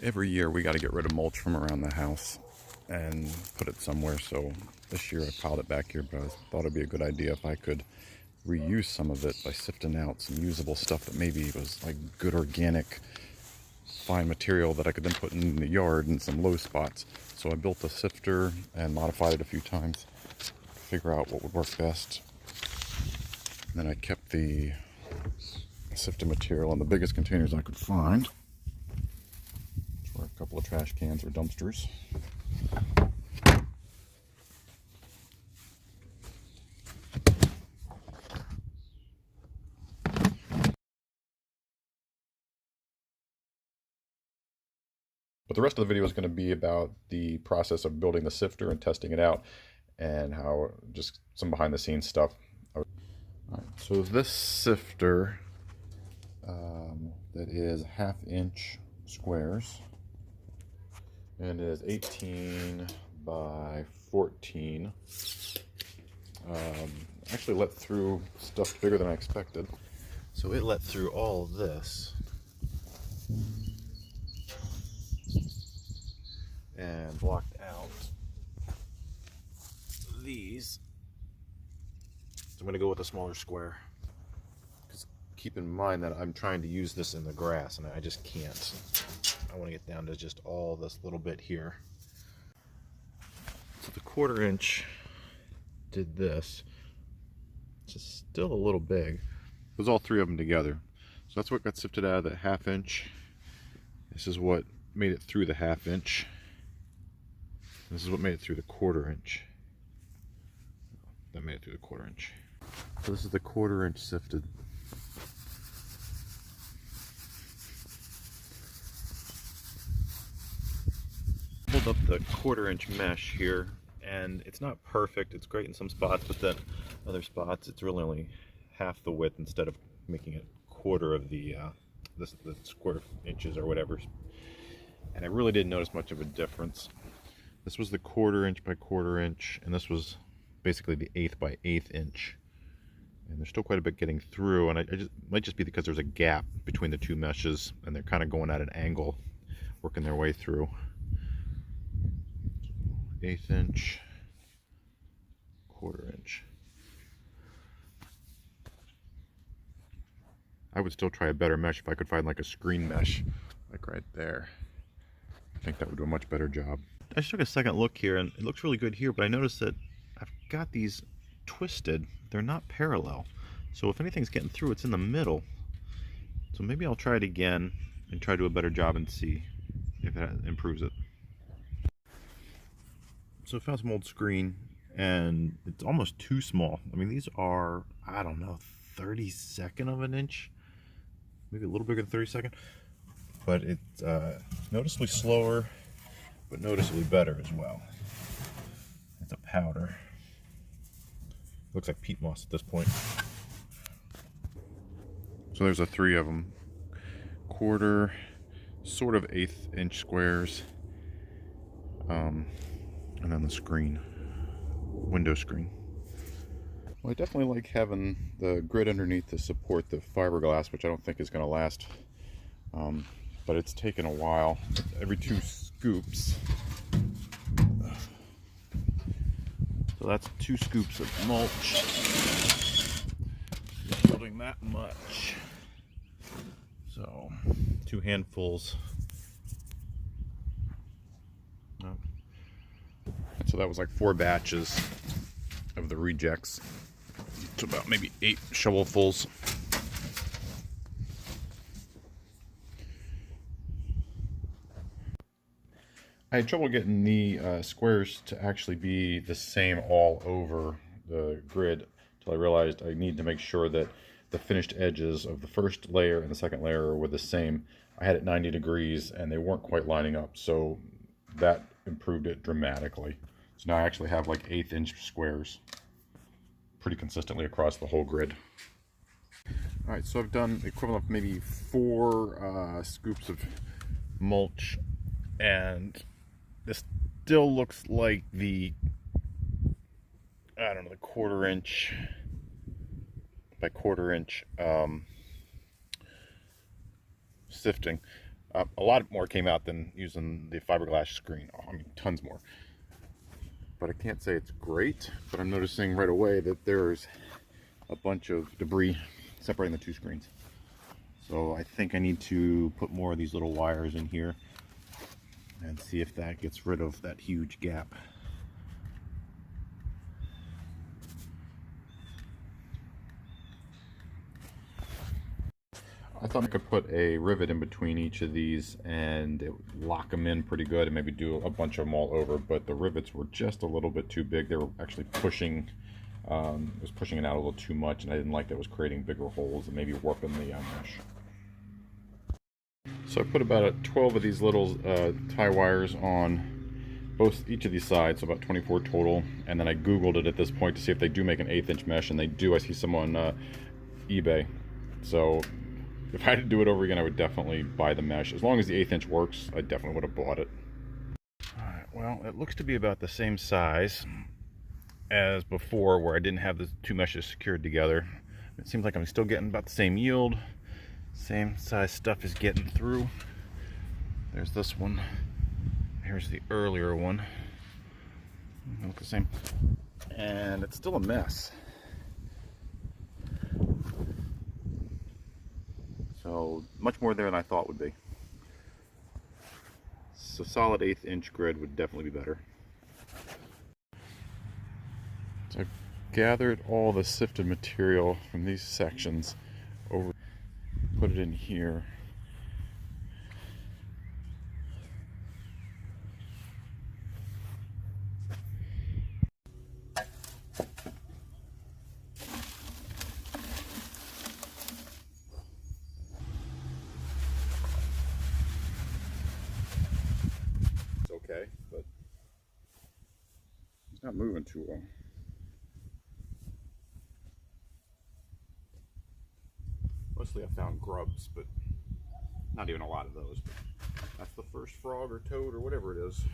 Every year we got to get rid of mulch from around the house and put it somewhere. So this year I piled it back here, but I thought it'd be a good idea if I could reuse some of it by sifting out some usable stuff that maybe was like good organic fine material that I could then put in the yard in some low spots. So I built a sifter and modified it a few times to figure out what would work best. And then I kept the sifted material in the biggest containers I could find, which were a couple of trash cans or dumpsters. But the rest of the video is going to be about the process of building the sifter and testing it out, and how just some behind the scenes stuff. All right, so this sifter that is 1/2 inch squares, and it is 18 by 14. Actually let through stuff bigger than I expected. So it let through all of this and blocked out these. So I'm going to go with a smaller square. Because keep in mind that I'm trying to use this in the grass and I just can't. I want to get down to just all this little bit here. So the 1/4 inch did this. It's just still a little big. It was all three of them together. So that's what got sifted out of that 1/2 inch. This is what made it through the 1/2 inch. This is what made it through the 1/4 inch. That made it through the 1/4 inch. So this is the 1/4 inch sifted. Hold up the 1/4 inch mesh here, and it's not perfect. It's great in some spots, but then other spots it's really only half the width instead of making it 1/4 of the square inches or whatever. And I really didn't notice much of a difference. This was the 1/4 inch by 1/4 inch, and this was basically the 1/8 by 1/8 inch. And there's still quite a bit getting through, and it might just be because there's a gap between the two meshes, and they're kind of going at an angle, working their way through. 1/8 inch, 1/4 inch. I would still try a better mesh if I could find like a screen mesh, like right there. I think that would do a much better job. I just took a second look here, and it looks really good here, but I noticed that I've got these twisted. They're not parallel. So if anything's getting through, it's in the middle. So maybe I'll try it again and try to do a better job and see if that improves it. So I found some old screen, and it's almost too small. I mean, these are, I don't know, 32nd of an inch, maybe a little bigger than 32nd, but it's noticeably slower, but noticeably better as well. It's a powder. Looks like peat moss at this point. So there's the three of them. 1/4, sort of 1/8 inch squares. And then the screen, window screen. Well, I definitely like having the grid underneath to support the fiberglass, which I don't think is going to last. But it's taken a while. Every 2 scoops. So that's 2 scoops of mulch. Just building that much. So 2 handfuls. So that was like 4 batches of the rejects. It's about maybe 8 shovelfuls. I had trouble getting the squares to actually be the same all over the grid until I realized I need to make sure that the finished edges of the first layer and the second layer were the same. I had it 90 degrees and they weren't quite lining up, so that improved it dramatically. So now I actually have like 1/8 inch squares pretty consistently across the whole grid. All right, so I've done the equivalent of maybe 4 scoops of mulch, and this still looks like the, I don't know, the 1/4 inch by 1/4 inch sifting. A lot more came out than using the fiberglass screen. Oh, I mean, tons more. But I can't say it's great, but I'm noticing right away that there's a bunch of debris separating the two screens. So I think I need to put more of these little wires in here and see if that gets rid of that huge gap. I thought I could put a rivet in between each of these and it would lock them in pretty good and maybe do a bunch of them all over, but the rivets were just a little bit too big. They were actually pushing, it was pushing it out a little too much, and I didn't like that it was creating bigger holes and maybe warping the mesh. So I put about 12 of these little tie wires on each of these sides, so about 24 total, and then I googled it at this point to see if they do make an 1/8 inch mesh, and they do. I see some on eBay. So if I had to do it over again, I would definitely buy the mesh. As long as the 1/8 inch works, I definitely would have bought it. Alright, well, it looks to be about the same size as before, where I didn't have the two meshes secured together. It seems like I'm still getting about the same yield. Same size stuff is getting through. There's this one. Here's the earlier one. They look the same. And it's still a mess. So much more there than I thought would be. So solid 1/8 inch grid would definitely be better. So I've gathered all the sifted material from these sections over, put it in here. It's okay, but it's not moving too well. Mostly I found grubs, but not even a lot of those. But that's the first frog or toad or whatever it is.